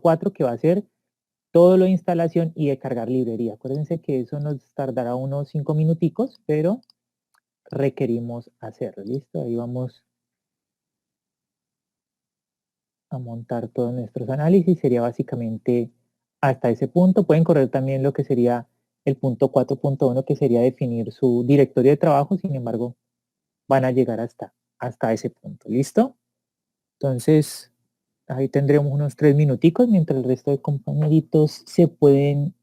.4, que va a ser todo lo de instalación y de cargar librería. Acuérdense que eso nos tardará unos 5 minuticos, pero requerimos hacerlo. ¿Listo? Ahí vamos a montar todos nuestros análisis. Sería básicamente hasta ese punto. Pueden correr también lo que sería el punto 4.1, que sería definir su directorio de trabajo. Sin embargo, van a llegar hasta ese punto. ¿Listo? Entonces, ahí tendremos unos 3 minuticos mientras el resto de compañeritos se pueden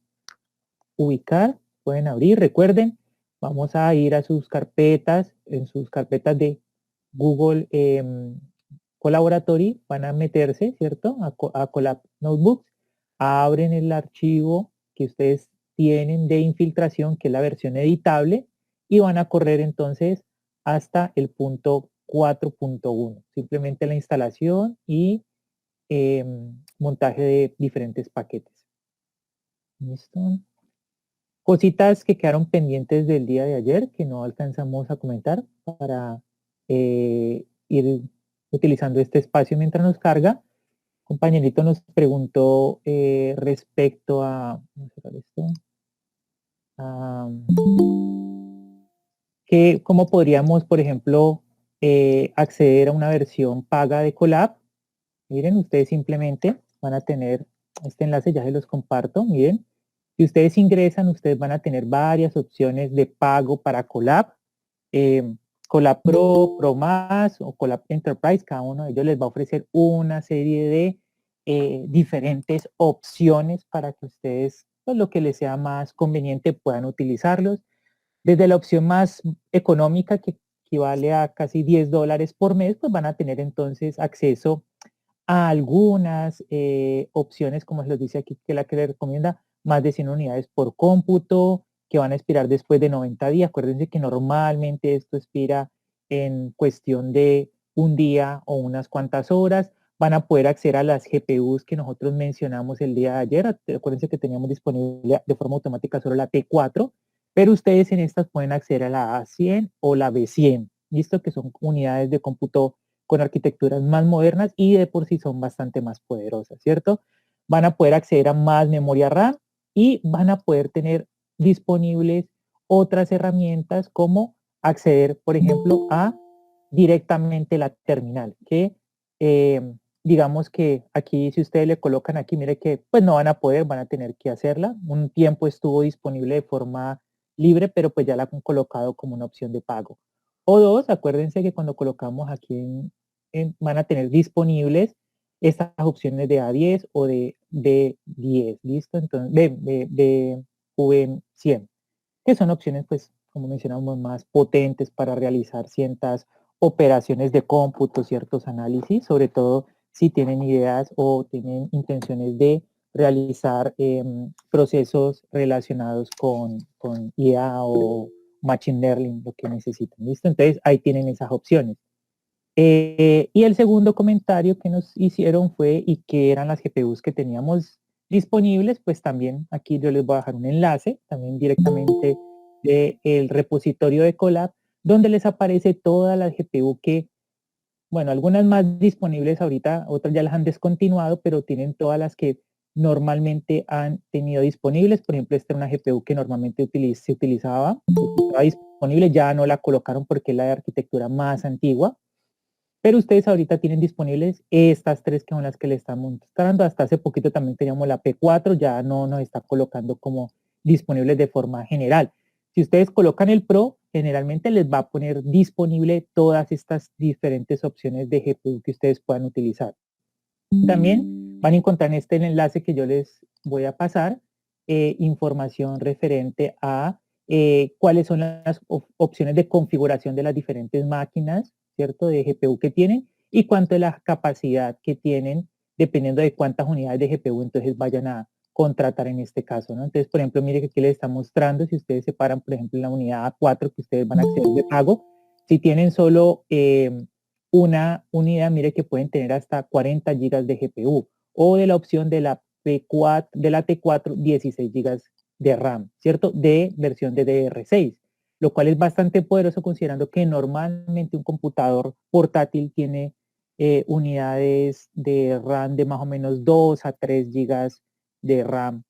ubicar, pueden abrir. Recuerden, vamos a ir a sus carpetas, en sus carpetas de Google Colaboratory, van a meterse, ¿cierto? A Colab Notebooks, abren el archivo que ustedes tienen de infiltración, que es la versión editable, y van a correr entonces hasta el punto 4.1, simplemente la instalación y montaje de diferentes paquetes. ¿Listo? Cositas que quedaron pendientes del día de ayer que no alcanzamos a comentar para ir utilizando este espacio mientras nos carga. Compañerito nos preguntó respecto a, vamos a cerrar esto, cómo podríamos, por ejemplo, acceder a una versión paga de Colab. Miren, ustedes simplemente van a tener este enlace, ya se los comparto, miren. Si ustedes ingresan, ustedes van a tener varias opciones de pago para Colab. Colab Pro, Pro Más o Colab Enterprise, cada uno de ellos les va a ofrecer una serie de diferentes opciones para que ustedes, pues lo que les sea más conveniente, puedan utilizarlos. Desde la opción más económica, que equivale a casi $10 por mes, pues van a tener entonces acceso a algunas opciones, como les dice aquí, que la que les recomienda, más de 100 unidades por cómputo, que van a expirar después de 90 días. Acuérdense que normalmente esto expira en cuestión de un día o unas cuantas horas. Van a poder acceder a las GPUs que nosotros mencionamos el día de ayer. Acuérdense que teníamos disponible de forma automática solo la T4, pero ustedes en estas pueden acceder a la A100 o la B100, ¿listo? Que son unidades de cómputo con arquitecturas más modernas y de por sí son bastante más poderosas, ¿cierto? Van a poder acceder a más memoria RAM y van a poder tener disponibles otras herramientas como acceder, por ejemplo, a directamente la terminal, que digamos que aquí, si ustedes le colocan aquí, mire que pues no van a poder, van a tener que hacerla. Un tiempo estuvo disponible de forma libre, pero pues ya la han colocado como una opción de pago. O dos, acuérdense que cuando colocamos aquí van a tener disponibles estas opciones de A10 o de B10, ¿listo? Entonces, de V100, que son opciones, pues, como mencionamos, más potentes para realizar ciertas operaciones de cómputo, ciertos análisis, sobre todo si tienen ideas o tienen intenciones de realizar procesos relacionados con IA o Machine Learning, lo que necesitan, ¿listo? Entonces, ahí tienen esas opciones. Y el segundo comentario que nos hicieron fue, y que eran las GPUs que teníamos disponibles, pues también aquí yo les voy a dejar un enlace, también directamente del repositorio de Colab, donde les aparece todas las GPU que, bueno, algunas más disponibles ahorita, otras ya las han descontinuado, pero tienen todas las que normalmente han tenido disponibles. Por ejemplo, esta es una GPU que normalmente se utilizaba, estaba disponible, ya no la colocaron porque es la de arquitectura más antigua. Pero ustedes ahorita tienen disponibles estas tres que son las que le estamos mostrando. Hasta hace poquito también teníamos la P4, ya no nos está colocando como disponibles de forma general. Si ustedes colocan el Pro, generalmente les va a poner disponible todas estas diferentes opciones de GPU que ustedes puedan utilizar. También van a encontrar en este enlace que yo les voy a pasar información referente a cuáles son las opciones de configuración de las diferentes máquinas, ¿cierto? De GPU que tienen y cuánto es la capacidad que tienen dependiendo de cuántas unidades de GPU entonces vayan a contratar en este caso, ¿no? Entonces, por ejemplo, mire que aquí les está mostrando, si ustedes separan, por ejemplo, la unidad A4 que ustedes van a acceder de pago, si tienen solo una unidad, mire que pueden tener hasta 40 GB de GPU, o de la opción de la P4, de la T4, 16 GB de RAM, ¿cierto? De versión de DDR6, lo cual es bastante poderoso considerando que normalmente un computador portátil tiene unidades de RAM de más o menos 2 a 3 gigas de RAM.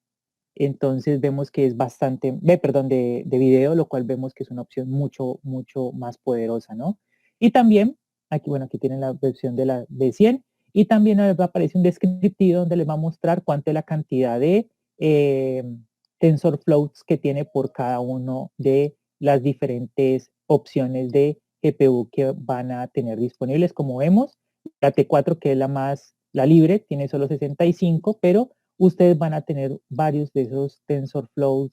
Entonces vemos que es bastante, perdón, de video, lo cual vemos que es una opción mucho, mucho más poderosa, ¿no? Y también, aquí, bueno, aquí tienen la versión de la B100 y también aparece un descriptivo donde les va a mostrar cuánto es la cantidad de TensorFlows que tiene por cada uno de las diferentes opciones de GPU que van a tener disponibles. Como vemos, la T4, que es la libre, tiene solo 65, pero ustedes van a tener varios de esos TensorFlows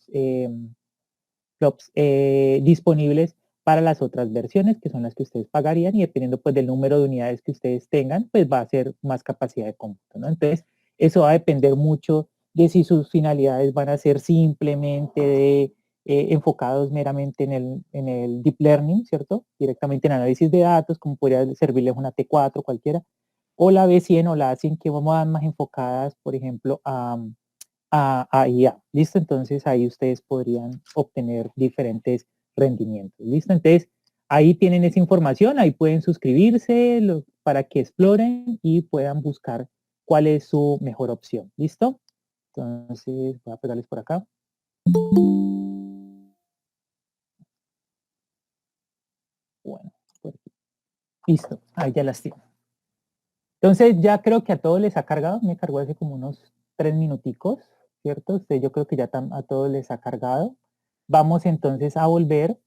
disponibles para las otras versiones, que son las que ustedes pagarían, y dependiendo pues del número de unidades que ustedes tengan, pues va a ser más capacidad de cómputo, ¿no? Entonces, eso va a depender mucho de si sus finalidades van a ser simplemente enfocados meramente en el deep learning, ¿cierto? Directamente en análisis de datos, como podría servirles una T4 cualquiera, o la B100 o la A100, que vamos a dar más enfocadas, por ejemplo, a IA. ¿Listo? Entonces ahí ustedes podrían obtener diferentes rendimientos. ¿Listo? Entonces ahí tienen esa información, ahí pueden suscribirse para que exploren y puedan buscar cuál es su mejor opción. ¿Listo? Entonces voy a pegarles por acá. Bueno, por aquí. Listo, ahí ya las tienen. Entonces ya creo que a todos les ha cargado, me cargó hace como unos 3 minuticos, ¿cierto? Yo creo que ya a todos les ha cargado. Vamos entonces a volver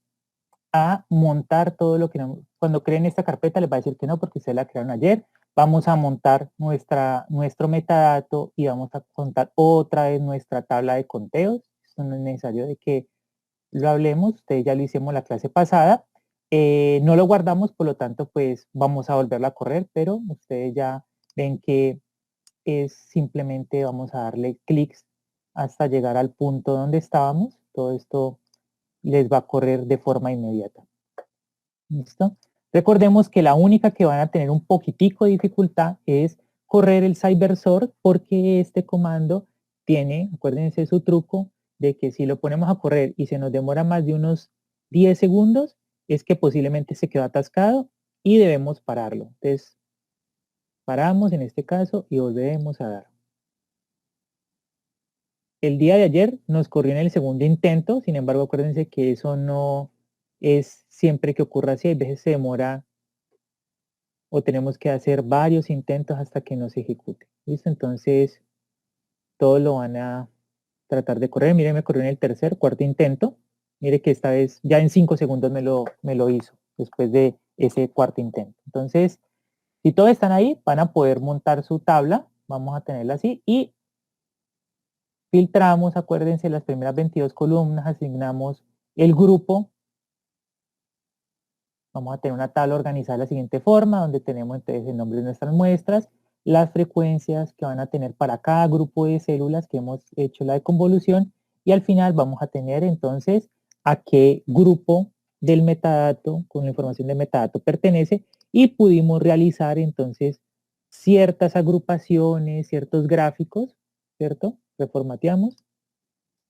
a montar todo lo que cuando creen esta carpeta les va a decir que no porque ustedes la crearon ayer. Vamos a montar nuestro metadato y vamos a contar otra vez nuestra tabla de conteos. Esto no es necesario de que lo hablemos, ustedes ya lo hicimos la clase pasada. No lo guardamos, por lo tanto, pues vamos a volverla a correr, pero ustedes ya ven que es simplemente vamos a darle clics hasta llegar al punto donde estábamos. Todo esto les va a correr de forma inmediata. ¿Listo? Recordemos que la única que van a tener un poquitico de dificultad es correr el CyberSort porque este comando tiene, acuérdense su truco, de que si lo ponemos a correr y se nos demora más de unos 10 segundos, es que posiblemente se quedó atascado y debemos pararlo. Entonces, paramos en este caso y volvemos a dar. El día de ayer nos corrió en el segundo intento, sin embargo, acuérdense que eso no es siempre que ocurra así, a veces se demora o tenemos que hacer varios intentos hasta que nos ejecute. ¿Listo? Entonces, todos lo van a tratar de correr. Mire, me corrió en el cuarto intento. Mire que esta vez ya en 5 segundos me lo hizo después de ese cuarto intento. Entonces, si todos están ahí, van a poder montar su tabla. Vamos a tenerla así y filtramos, acuérdense, las primeras 22 columnas, asignamos el grupo. Vamos a tener una tabla organizada de la siguiente forma, donde tenemos entonces el nombre de nuestras muestras, las frecuencias que van a tener para cada grupo de células que hemos hecho la deconvolución, y al final vamos a tener entonces a qué grupo del metadato, con la información de metadato pertenece, y pudimos realizar entonces ciertas agrupaciones, ciertos gráficos, ¿cierto? Reformateamos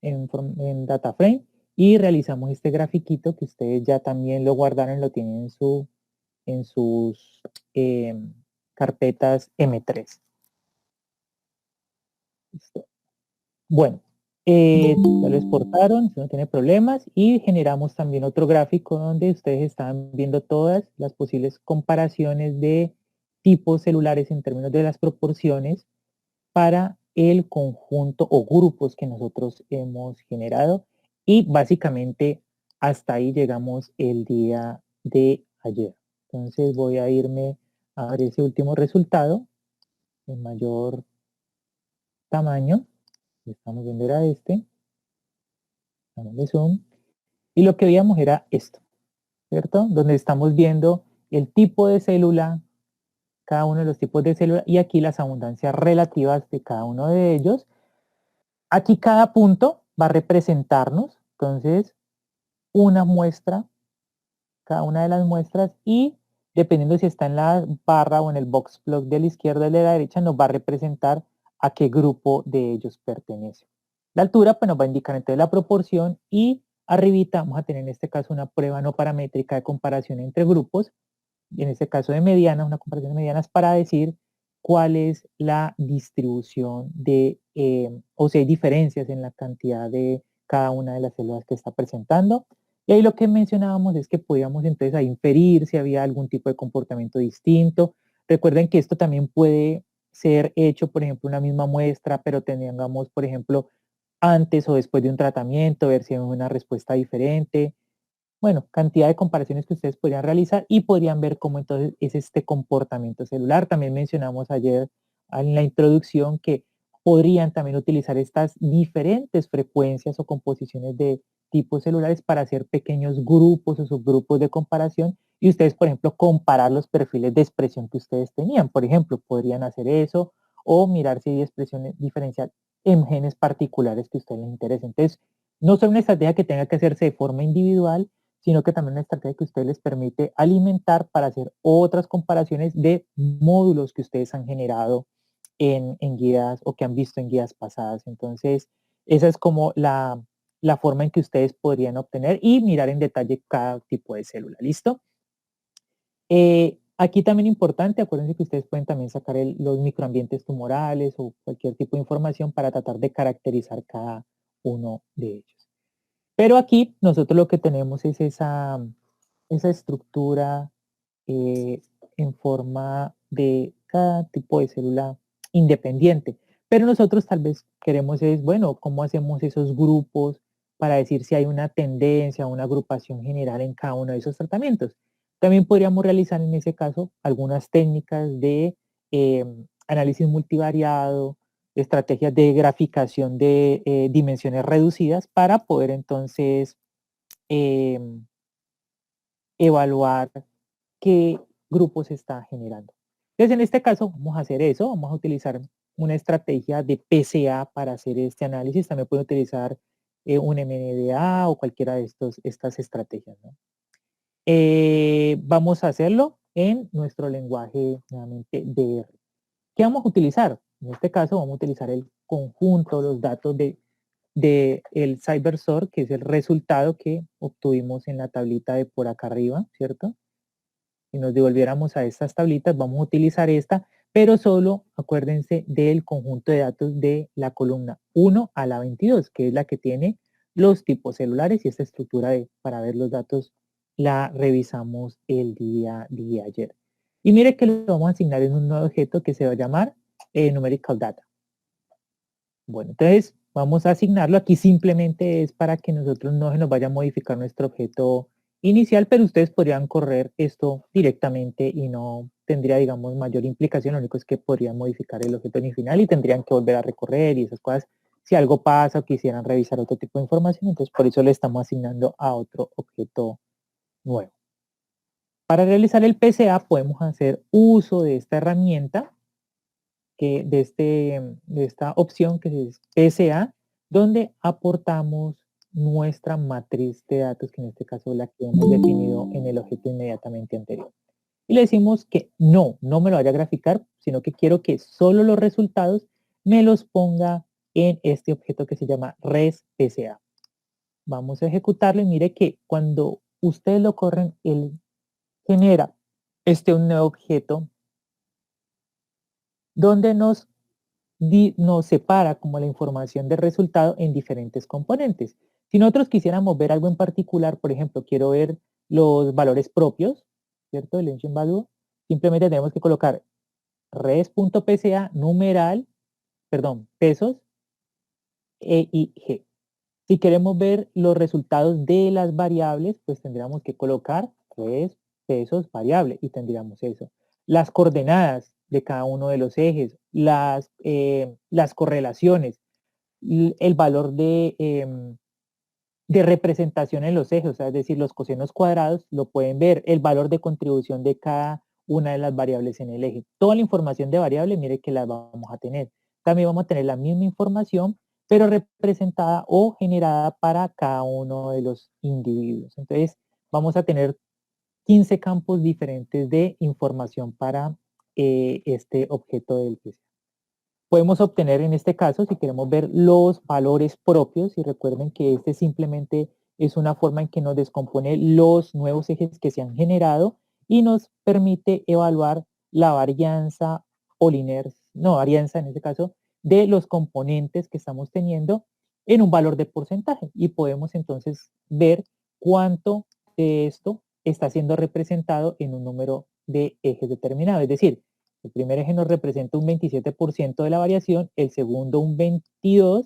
en DataFrame y realizamos este grafiquito que ustedes ya también lo guardaron, lo tienen en sus carpetas M3. Listo. Bueno, ya lo exportaron, eso no tiene problemas, y generamos también otro gráfico donde ustedes están viendo todas las posibles comparaciones de tipos celulares en términos de las proporciones para el conjunto o grupos que nosotros hemos generado, y básicamente hasta ahí llegamos el día de ayer. Entonces voy a irme a ver ese último resultado en mayor tamaño. Estamos viendo era este, vamos de zoom, y lo que veíamos era esto, ¿cierto? Donde estamos viendo el tipo de célula, cada uno de los tipos de célula, y aquí las abundancias relativas de cada uno de ellos. Aquí cada punto va a representarnos, entonces, una muestra, cada una de las muestras, y dependiendo si está en la barra o en el box plot de la izquierda o de la derecha, nos va a representar a qué grupo de ellos pertenece. La altura pues nos va a indicar entonces la proporción, y arribita vamos a tener en este caso una prueba no paramétrica de comparación entre grupos, en este caso de medianas, una comparación de medianas para decir cuál es la distribución de, o si hay diferencias en la cantidad de cada una de las células que está presentando. Y ahí lo que mencionábamos es que podíamos entonces ahí inferir si había algún tipo de comportamiento distinto. Recuerden que esto también puede ser hecho, por ejemplo, una misma muestra, pero tengamos, por ejemplo, antes o después de un tratamiento, ver si hay una respuesta diferente. Bueno, cantidad de comparaciones que ustedes podrían realizar y podrían ver cómo entonces es este comportamiento celular. También mencionamos ayer en la introducción que podrían también utilizar estas diferentes frecuencias o composiciones de tipos celulares para hacer pequeños grupos o subgrupos de comparación y ustedes, por ejemplo, comparar los perfiles de expresión que ustedes tenían. Por ejemplo, podrían hacer eso o mirar si hay expresiones diferenciales en genes particulares que a ustedes les interesen. Entonces, no son una estrategia que tenga que hacerse de forma individual, sino que también una estrategia que a ustedes les permite alimentar para hacer otras comparaciones de módulos que ustedes han generado en guías o que han visto en guías pasadas. Entonces, esa es como la forma en que ustedes podrían obtener y mirar en detalle cada tipo de célula. ¿Listo? Aquí también importante, acuérdense que ustedes pueden también sacar los microambientes tumorales o cualquier tipo de información para tratar de caracterizar cada uno de ellos. Pero aquí nosotros lo que tenemos es esa estructura eh, en forma de cada tipo de célula independiente. Pero nosotros tal vez queremos es, bueno, ¿cómo hacemos esos grupos para decir si hay una tendencia, una agrupación general en cada uno de esos tratamientos? También podríamos realizar en ese caso algunas técnicas de análisis multivariado, estrategias de graficación de dimensiones reducidas para poder entonces evaluar qué grupo se está generando. Entonces, en este caso, vamos a hacer eso, vamos a utilizar una estrategia de PCA para hacer este análisis. También puede utilizar un MNDA o cualquiera de estas estrategias, ¿no? Vamos a hacerlo en nuestro lenguaje, nuevamente, DR. ¿Qué vamos a utilizar? En este caso, vamos a utilizar el conjunto, los datos de el CyberSource, que es el resultado que obtuvimos en la tablita de por acá arriba, ¿cierto? Si nos devolviéramos a estas tablitas, vamos a utilizar esta, pero solo acuérdense del conjunto de datos de la columna 1 a la 22, que es la que tiene los tipos celulares y esta estructura para ver los datos la revisamos el día de ayer. Y mire que lo vamos a asignar en un nuevo objeto que se va a llamar numerical data. Bueno, entonces vamos a asignarlo. Aquí simplemente es para que nosotros no se nos vaya a modificar nuestro objeto inicial, pero ustedes podrían correr esto directamente y no tendría, digamos, mayor implicación. Lo único es que podrían modificar el objeto final y tendrían que volver a recorrer y esas cosas. Si algo pasa o quisieran revisar otro tipo de información, entonces por eso le estamos asignando a otro objeto nuevo. Para realizar el PCA podemos hacer uso de esta herramienta de esta opción que es PSA, donde aportamos nuestra matriz de datos, que en este caso es la que hemos definido en el objeto inmediatamente anterior. Y le decimos que no me lo vaya a graficar, sino que quiero que solo los resultados me los ponga en este objeto que se llama res.psa. Vamos a ejecutarlo y mire que cuando ustedes lo corren, él genera un nuevo objeto donde nos separa como la información del resultado en diferentes componentes. Si nosotros quisiéramos ver algo en particular, por ejemplo, quiero ver los valores propios, ¿cierto? El engine value, simplemente tenemos que colocar res.pca numeral, perdón, pesos, E y G. Si queremos ver los resultados de las variables, pues tendríamos que colocar res, pesos, variable y tendríamos eso. Las coordenadas de cada uno de los ejes, las correlaciones, el valor de representación en los ejes, o sea, es decir, los cosenos cuadrados, lo pueden ver, el valor de contribución de cada una de las variables en el eje. Toda la información de variable, mire que la vamos a tener. También vamos a tener la misma información, pero representada o generada para cada uno de los individuos. Entonces, vamos a tener 15 campos diferentes de información para este objeto del PCA. Podemos obtener en este caso, si queremos ver los valores propios, y recuerden que simplemente es una forma en que nos descompone los nuevos ejes que se han generado y nos permite evaluar la varianza o varianza en este caso, de los componentes que estamos teniendo en un valor de porcentaje y podemos entonces ver cuánto de esto está siendo representado en un número de ejes determinado. Es decir, el primer eje nos representa un 27% de la variación, el segundo un 22%,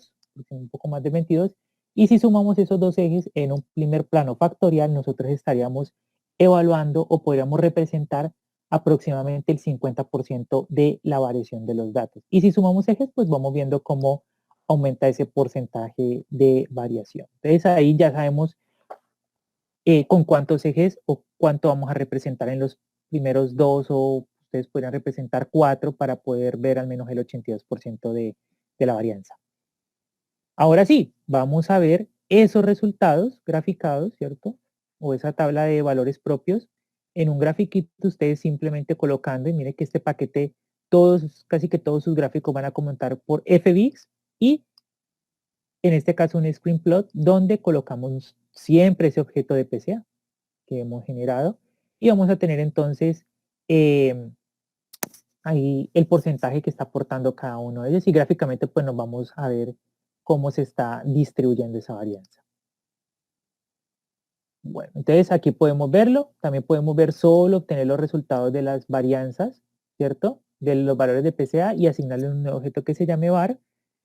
un poco más de 22%, y si sumamos esos dos ejes en un primer plano factorial, nosotros estaríamos evaluando o podríamos representar aproximadamente el 50% de la variación de los datos. Y si sumamos ejes, pues vamos viendo cómo aumenta ese porcentaje de variación. Entonces ahí ya sabemos con cuántos ejes o cuánto vamos a representar en los primeros dos, o ustedes podrían representar 4 para poder ver al menos el 82% de la varianza. Ahora sí, vamos a ver esos resultados graficados, ¿cierto? O esa tabla de valores propios en un grafiquito, ustedes simplemente colocando, y mire que este paquete, casi que todos sus gráficos van a comentar por FBIX, y en este caso un screen plot donde colocamos siempre ese objeto de PCA que hemos generado, y vamos a tener entonces ahí el porcentaje que está aportando cada uno de ellos, y gráficamente pues nos vamos a ver cómo se está distribuyendo esa varianza. Bueno, entonces aquí podemos verlo, también podemos ver solo obtener los resultados de las varianzas, ¿cierto? De los valores de PCA y asignarle un nuevo objeto que se llame var,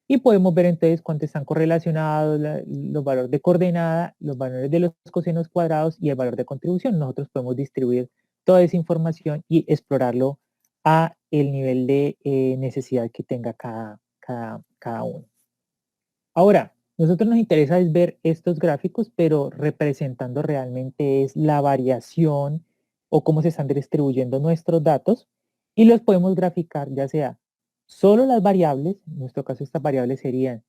y podemos ver entonces cuánto están correlacionados los valores de coordenada, los valores de los cosenos cuadrados y el valor de contribución. Nosotros podemos distribuir toda esa información y explorarlo a el nivel de necesidad que tenga cada uno. Ahora, nosotros nos interesa es ver estos gráficos, pero representando realmente es la variación o cómo se están distribuyendo nuestros datos, y los podemos graficar ya sea solo las variables, en nuestro caso estas variables serían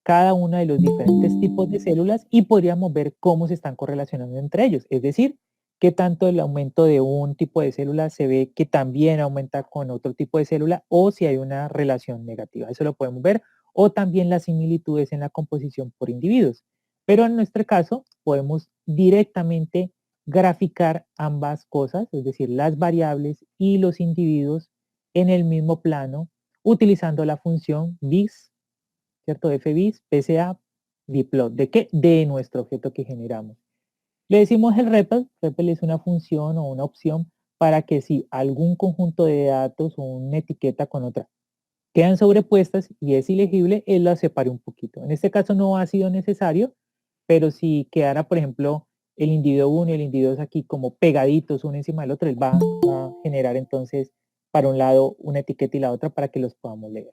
cada una de los diferentes tipos de células, y podríamos ver cómo se están correlacionando entre ellos, es decir, qué tanto el aumento de un tipo de célula se ve que también aumenta con otro tipo de célula, o si hay una relación negativa. Eso lo podemos ver, o también las similitudes en la composición por individuos. Pero en nuestro caso podemos directamente graficar ambas cosas, es decir, las variables y los individuos en el mismo plano, utilizando la función vis, ¿cierto? FBIS, PCA, dplot. ¿De qué? De nuestro objeto que generamos. Le decimos el REPL. REPL es una función o una opción para que si algún conjunto de datos o una etiqueta con otra quedan sobrepuestas y es ilegible, él la separe un poquito. En este caso no ha sido necesario, pero si quedara, por ejemplo, el individuo 1 y el individuo 2 aquí como pegaditos uno encima del otro, él va a generar entonces para un lado una etiqueta y la otra para que los podamos leer.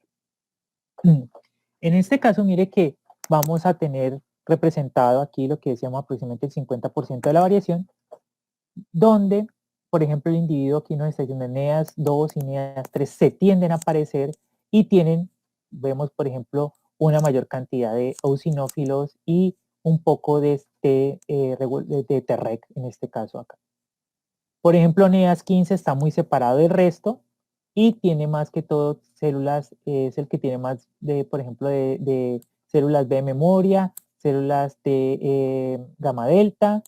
En este caso, mire que vamos a tener representado aquí lo que decíamos aproximadamente el 50% de la variación, donde, por ejemplo, el individuo aquí nos está diciendo NEAS 2 y NEAS 3 se tienden a parecer y tienen, vemos, por ejemplo, una mayor cantidad de eosinófilos y un poco de TREC en este caso acá. Por ejemplo, NEAS 15 está muy separado del resto y tiene más que todo células, es el que tiene más de, por ejemplo, de células B de memoria, células T gamma delta,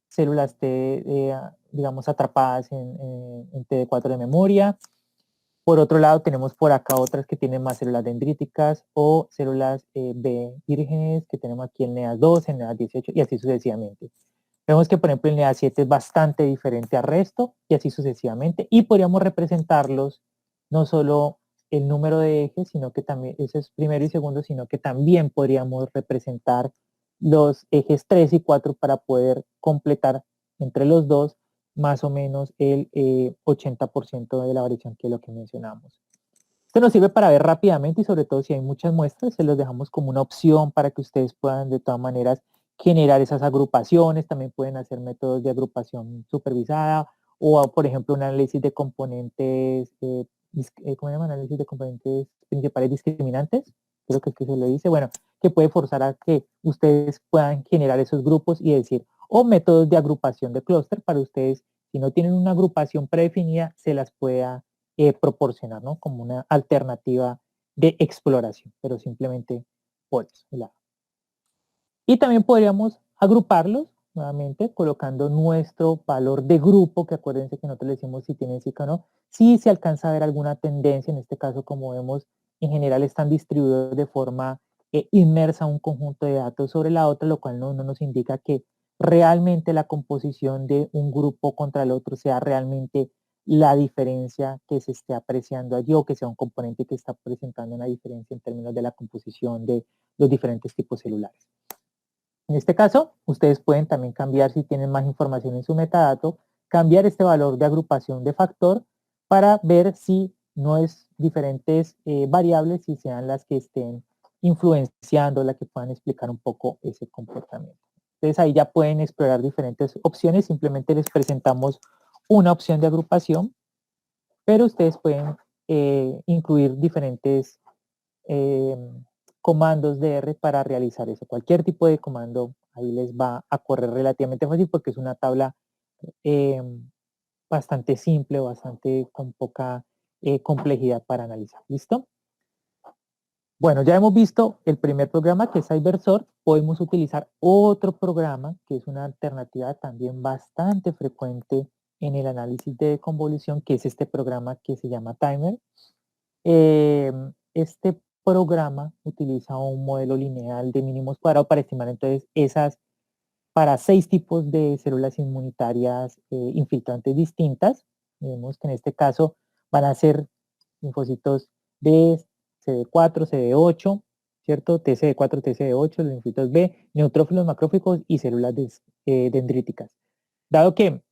células T, digamos, atrapadas en TD4 de memoria. Por otro lado, tenemos por acá otras que tienen más células dendríticas o células B vírgenes, que tenemos aquí el NEAS 2, el NEAS 18 y así sucesivamente. Vemos que, por ejemplo, el NEAS 7 es bastante diferente al resto y así sucesivamente, y podríamos representarlos no solo el número de ejes, sino que también, ese es primero y segundo, sino que también podríamos representar los ejes 3 y 4 para poder completar entre los dos más o menos el 80% de la variación, que es lo que mencionamos. Esto nos sirve para ver rápidamente, y sobre todo si hay muchas muestras, se los dejamos como una opción para que ustedes puedan de todas maneras generar esas agrupaciones. También pueden hacer métodos de agrupación supervisada o, por ejemplo, un análisis de componentes, ¿cómo se llama? Análisis de componentes principales discriminantes, creo que es que se le dice, bueno, que puede forzar a que ustedes puedan generar esos grupos y decir, o métodos de agrupación de clúster para ustedes, si no tienen una agrupación predefinida, se las pueda proporcionar, ¿no? Como una alternativa de exploración, pero simplemente por eso. Y también podríamos agruparlos nuevamente, colocando nuestro valor de grupo, que acuérdense que nosotros le decimos si tienen Zika o no. Si se alcanza a ver alguna tendencia, en este caso, como vemos, en general están distribuidos de forma inmersa un conjunto de datos sobre la otra, lo cual no nos indica que realmente la composición de un grupo contra el otro sea realmente la diferencia que se esté apreciando allí o que sea un componente que está presentando una diferencia en términos de la composición de los diferentes tipos celulares. En este caso, ustedes pueden también cambiar, si tienen más información en su metadato, cambiar este valor de agrupación de factor para ver si no es diferentes variables, si sean las que estén influenciando, las que puedan explicar un poco ese comportamiento. Entonces ahí ya pueden explorar diferentes opciones, simplemente les presentamos una opción de agrupación, pero ustedes pueden incluir diferentes comandos de R para realizar eso. Cualquier tipo de comando ahí les va a correr relativamente fácil porque es una tabla bastante simple, bastante con poca complejidad para analizar. ¿Listo? Bueno, ya hemos visto el primer programa que es Cybersort. Podemos utilizar otro programa que es una alternativa también bastante frecuente en el análisis de convolución, que es este programa que se llama Timer. Este programa utiliza un modelo lineal de mínimos cuadrados para estimar entonces para 6 tipos de células inmunitarias infiltrantes distintas. Vemos que en este caso van a ser linfocitos B, CD4, CD8, ¿cierto? TCD4, TCD8, los linfocitos B, neutrófilos, macrófagos y células dendríticas. Dado que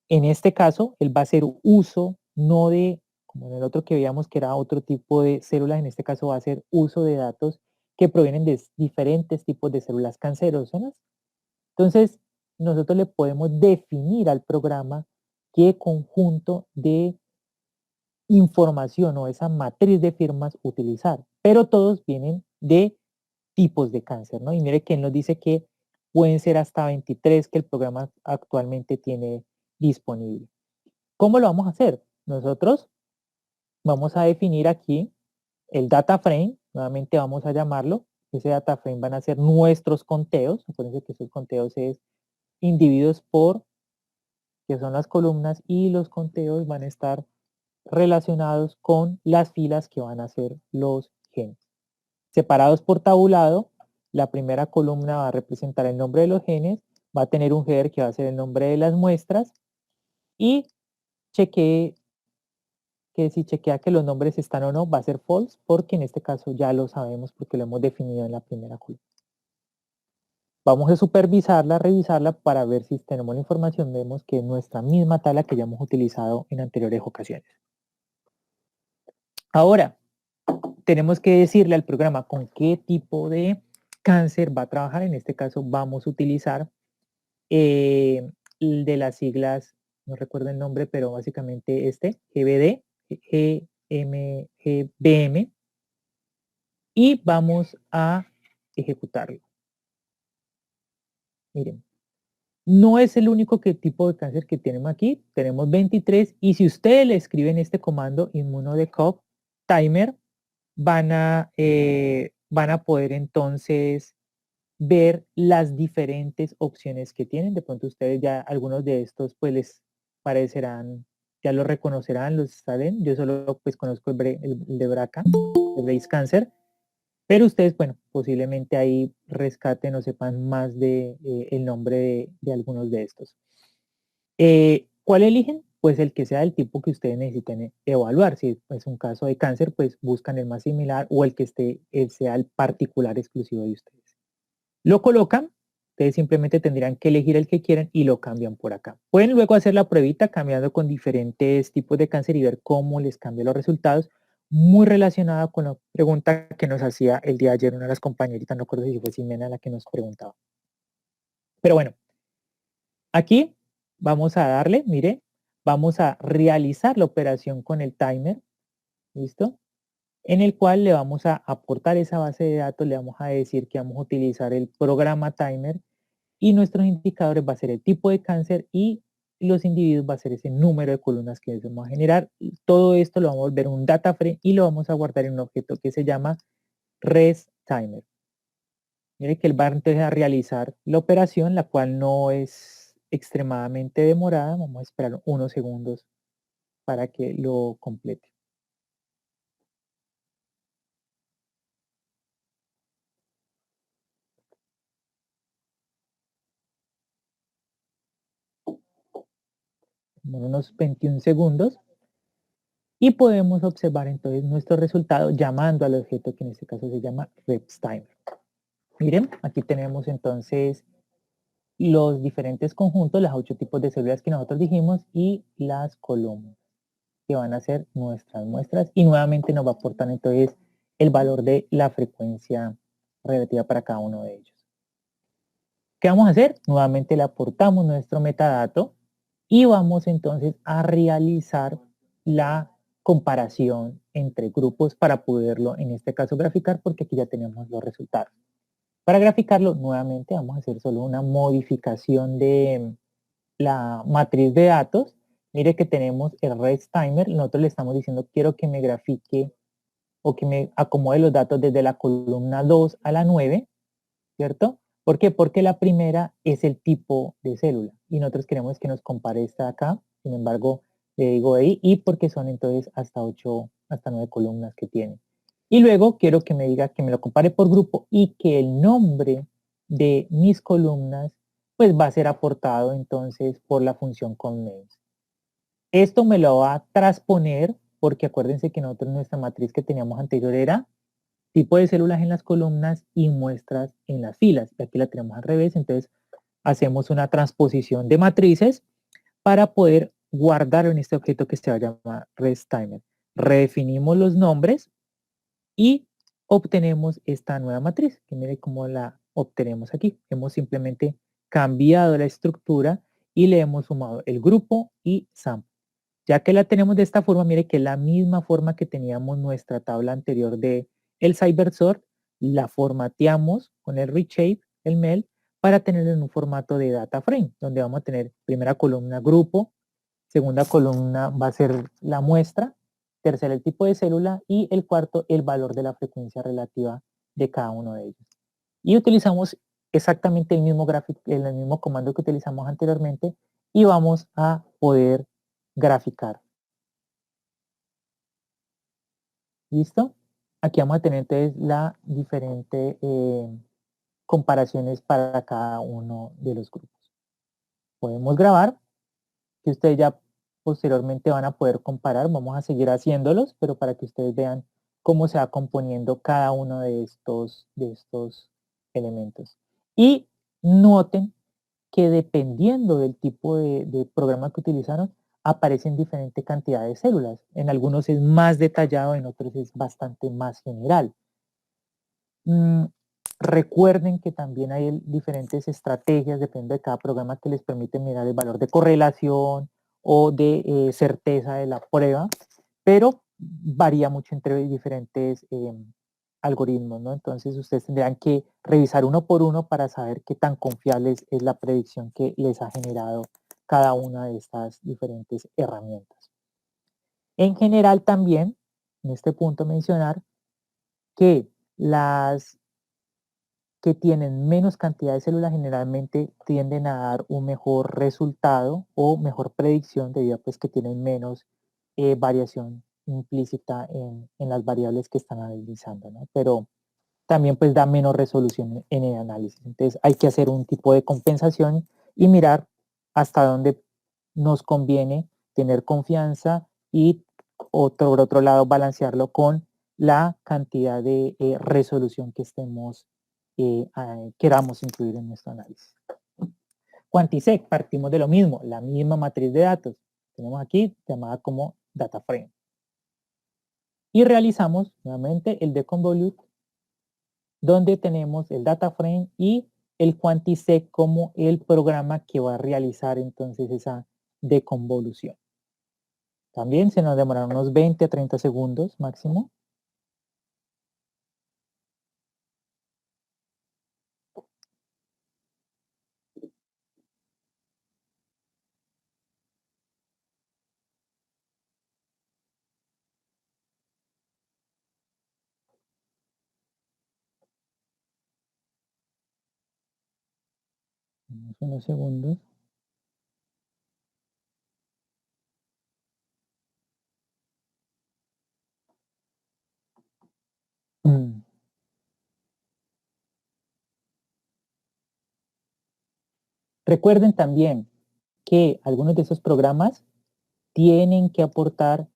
en este caso él va a hacer uso no de, como en el otro que veíamos que era otro tipo de células, en este caso va a hacer uso de datos que provienen de diferentes tipos de células cancerosas. Entonces, nosotros le podemos definir al programa qué conjunto de información o esa matriz de firmas utilizar, pero todos vienen de tipos de cáncer, ¿no? Y mire que él nos dice que pueden ser hasta 23 que el programa actualmente tiene disponible. ¿Cómo lo vamos a hacer? Nosotros vamos a definir aquí el data frame, nuevamente vamos a llamarlo, ese data frame van a ser nuestros conteos, acuérdense que esos conteos es individuos por, que son las columnas, y los conteos van a estar relacionados con las filas que van a ser los genes. Separados por tabulado, la primera columna va a representar el nombre de los genes, va a tener un header que va a ser el nombre de las muestras, y chequee que si chequea que los nombres están o no, va a ser false, porque en este caso ya lo sabemos porque lo hemos definido en la primera columna. Vamos a supervisarla, revisarla para ver si tenemos la información. Vemos que es nuestra misma tabla que ya hemos utilizado en anteriores ocasiones. Ahora, tenemos que decirle al programa con qué tipo de cáncer va a trabajar. En este caso vamos a utilizar el de las siglas, no recuerdo el nombre, pero básicamente este, GBD, GMGBM, y vamos a ejecutarlo. Miren, no es el único tipo de cáncer que tenemos aquí, tenemos 23, y si ustedes le escriben este comando immunodecop timer, van a poder entonces ver las diferentes opciones que tienen. De pronto ustedes ya, algunos de estos pues les parecerán, ya lo reconocerán, los saben. Yo solo pues conozco el de BRCA, el Breast Cancer, pero ustedes, bueno, posiblemente ahí rescaten o sepan más de el nombre de algunos de estos. ¿Cuál eligen? Pues el que sea del tipo que ustedes necesiten evaluar. Si es un caso de cáncer, pues buscan el más similar o el que sea el particular exclusivo de ustedes. Lo colocan, ustedes simplemente tendrían que elegir el que quieran y lo cambian por acá. Pueden luego hacer la pruebita cambiando con diferentes tipos de cáncer y ver cómo les cambia los resultados, muy relacionada con la pregunta que nos hacía el día de ayer una de las compañeritas, no recuerdo si fue Ximena la que nos preguntaba. Pero bueno, aquí vamos a darle, mire, vamos a realizar la operación con el timer, ¿listo? En el cual le vamos a aportar esa base de datos, le vamos a decir que vamos a utilizar el programa timer y nuestros indicadores va a ser el tipo de cáncer y los individuos va a ser ese número de columnas que vamos a generar. Y todo esto lo vamos a volver un data frame y lo vamos a guardar en un objeto que se llama res timer. Mire que él va entonces a realizar la operación, la cual no es extremadamente demorada. Vamos a esperar unos segundos para que lo complete. Unos 21 segundos y podemos observar entonces nuestro resultado llamando al objeto que en este caso se llama RepsTimer. Miren, aquí tenemos entonces los diferentes conjuntos, los 8 tipos de células que nosotros dijimos y las columnas que van a ser nuestras muestras y nuevamente nos va a aportar entonces el valor de la frecuencia relativa para cada uno de ellos. ¿Qué vamos a hacer? Nuevamente le aportamos nuestro metadato y vamos entonces a realizar la comparación entre grupos para poderlo en este caso graficar porque aquí ya tenemos los resultados. Para graficarlo nuevamente vamos a hacer solo una modificación de la matriz de datos. Mire que tenemos el ResTimer, nosotros le estamos diciendo quiero que me grafique o que me acomode los datos desde la columna 2 a la 9, ¿cierto? ¿Por qué? Porque la primera es el tipo de célula y nosotros queremos que nos compare esta acá, sin embargo, le digo ahí y porque son entonces hasta 8, hasta 9 columnas que tiene. Y luego quiero que me diga que me lo compare por grupo y que el nombre de mis columnas pues va a ser aportado entonces por la función conNames. Esto me lo va a transponer porque acuérdense que nosotros nuestra matriz que teníamos anterior era tipo de células en las columnas y muestras en las filas. Y aquí la tenemos al revés, entonces hacemos una transposición de matrices para poder guardar en este objeto que se va a llamar ResTimer. Redefinimos los nombres y obtenemos esta nueva matriz, que mire cómo la obtenemos aquí. Hemos simplemente cambiado la estructura y le hemos sumado el grupo y sample. Ya que la tenemos de esta forma, mire que es la misma forma que teníamos nuestra tabla anterior de el CyberSort, la formateamos con el reshape, el MEL, para tenerlo en un formato de data frame, donde vamos a tener primera columna grupo, segunda columna va a ser la muestra, tercera el tipo de célula y el cuarto el valor de la frecuencia relativa de cada uno de ellos. Y utilizamos exactamente el mismo gráfico, el mismo comando que utilizamos anteriormente y vamos a poder graficar. ¿Listo? Aquí vamos a tener entonces la diferente comparaciones para cada uno de los grupos. Podemos grabar, que ustedes ya posteriormente van a poder comparar. Vamos a seguir haciéndolos, pero para que ustedes vean cómo se va componiendo cada uno de estos elementos. Y noten que dependiendo del tipo de programa que utilizaron, aparecen diferente cantidad de células. En algunos es más detallado, en otros es bastante más general. Recuerden que también hay diferentes estrategias, depende de cada programa, que les permite mirar el valor de correlación o de certeza de la prueba, pero varía mucho entre diferentes algoritmos, ¿no? Entonces ustedes tendrán que revisar uno por uno para saber qué tan confiable es la predicción que les ha generado cada una de estas diferentes herramientas. En general también, en este punto mencionar que las que tienen menos cantidad de células generalmente tienden a dar un mejor resultado o mejor predicción debido a pues, que tienen menos variación implícita en las variables que están analizando, ¿no? Pero también pues da menos resolución en el análisis. Entonces hay que hacer un tipo de compensación y mirar hasta dónde nos conviene tener confianza y por otro lado balancearlo con la cantidad de resolución que queramos incluir en nuestro análisis. Quantisec, partimos de lo mismo, la misma matriz de datos. Tenemos aquí llamada como data frame. Y realizamos nuevamente el deconvolute, donde tenemos el data frame y el Quantisec como el programa que va a realizar entonces esa deconvolución. También se nos demoran unos 20 a 30 segundos máximo. Unos segundos. Mm. Recuerden también que algunos de esos programas tienen que aportar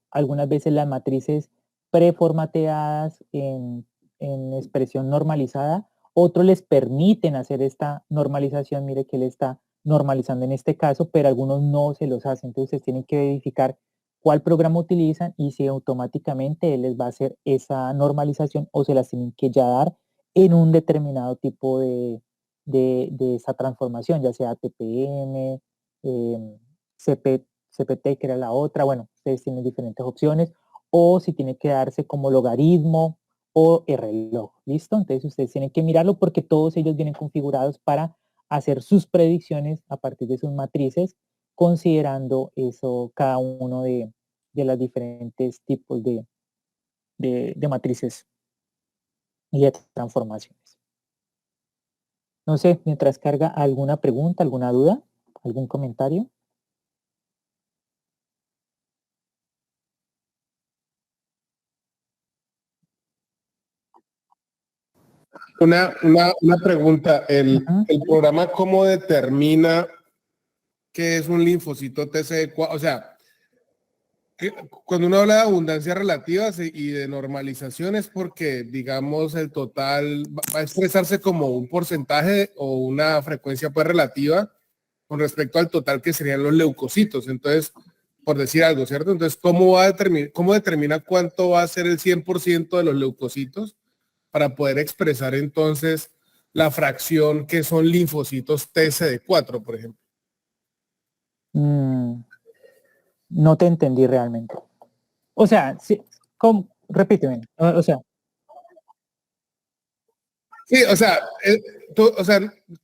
algunas veces las matrices preformateadas en expresión normalizada. Otros les permiten hacer esta normalización. Mire que él está normalizando en este caso, pero algunos no se los hacen. Entonces ustedes tienen que verificar cuál programa utilizan y si automáticamente él les va a hacer esa normalización o se las tienen que ya dar en un determinado tipo de esa transformación, ya sea TPM, CP, CPT, que era la otra. Bueno, ustedes tienen diferentes opciones, o si tiene que darse como logaritmo o el reloj, ¿listo? Entonces ustedes tienen que mirarlo porque todos ellos vienen configurados para hacer sus predicciones a partir de sus matrices, considerando eso, cada uno de los diferentes tipos de matrices y de transformaciones. No sé, mientras carga, ¿alguna pregunta, alguna duda, algún comentario? Una pregunta, Ujú. el programa cómo determina qué es un linfocito TCD4, o sea, cuando uno habla de abundancia relativa y de normalización es porque, digamos, el total va a expresarse como un porcentaje o una frecuencia pues relativa con respecto al total que serían los leucocitos. Entonces, por decir algo, ¿cierto? Entonces, cómo determina cuánto va a ser el 100% de los leucocitos para poder expresar entonces la fracción que son linfocitos TCD4, por ejemplo? Mm, no te entendí realmente. O sea, sí, repíteme. O sea, Sí, o sea,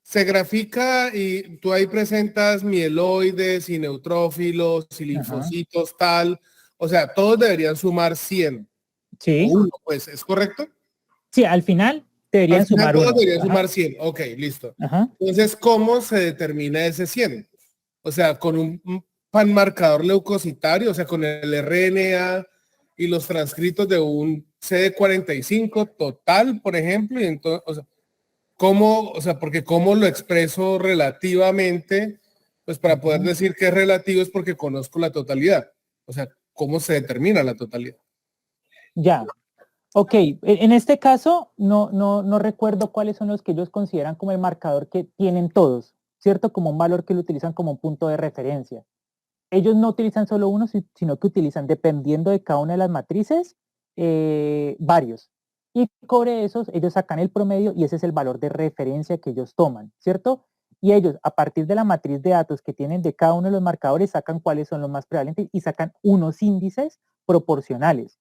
se grafica y tú ahí presentas mieloides y neutrófilos y ajá, linfocitos, tal. O sea, todos deberían sumar 100 o sí, uno, pues, ¿es correcto? sí, al final Al deberían final sumar todos uno. deberían Ajá, sumar 100. Ok, listo. ajá. Entonces, ¿cómo se determina ese 100? O sea, con un panmarcador leucocitario, o sea, con el RNA y los transcritos de un CD45 total, por ejemplo, y entonces, o sea, ¿cómo, o sea, porque cómo lo expreso relativamente? Pues para poder Ujú. decir que es relativo es porque conozco la totalidad. O sea, ¿cómo se determina la totalidad? Ya, ok. En este caso, no recuerdo cuáles son los que ellos consideran como el marcador que tienen todos, ¿cierto? Como un valor que lo utilizan como un punto de referencia. Ellos no utilizan solo uno, sino que utilizan, dependiendo de cada una de las matrices, varios. Y sobre esos, ellos sacan el promedio y ese es el valor de referencia que ellos toman, ¿cierto? Y ellos, a partir de la matriz de datos que tienen de cada uno de los marcadores, sacan cuáles son los más prevalentes y sacan unos índices proporcionales.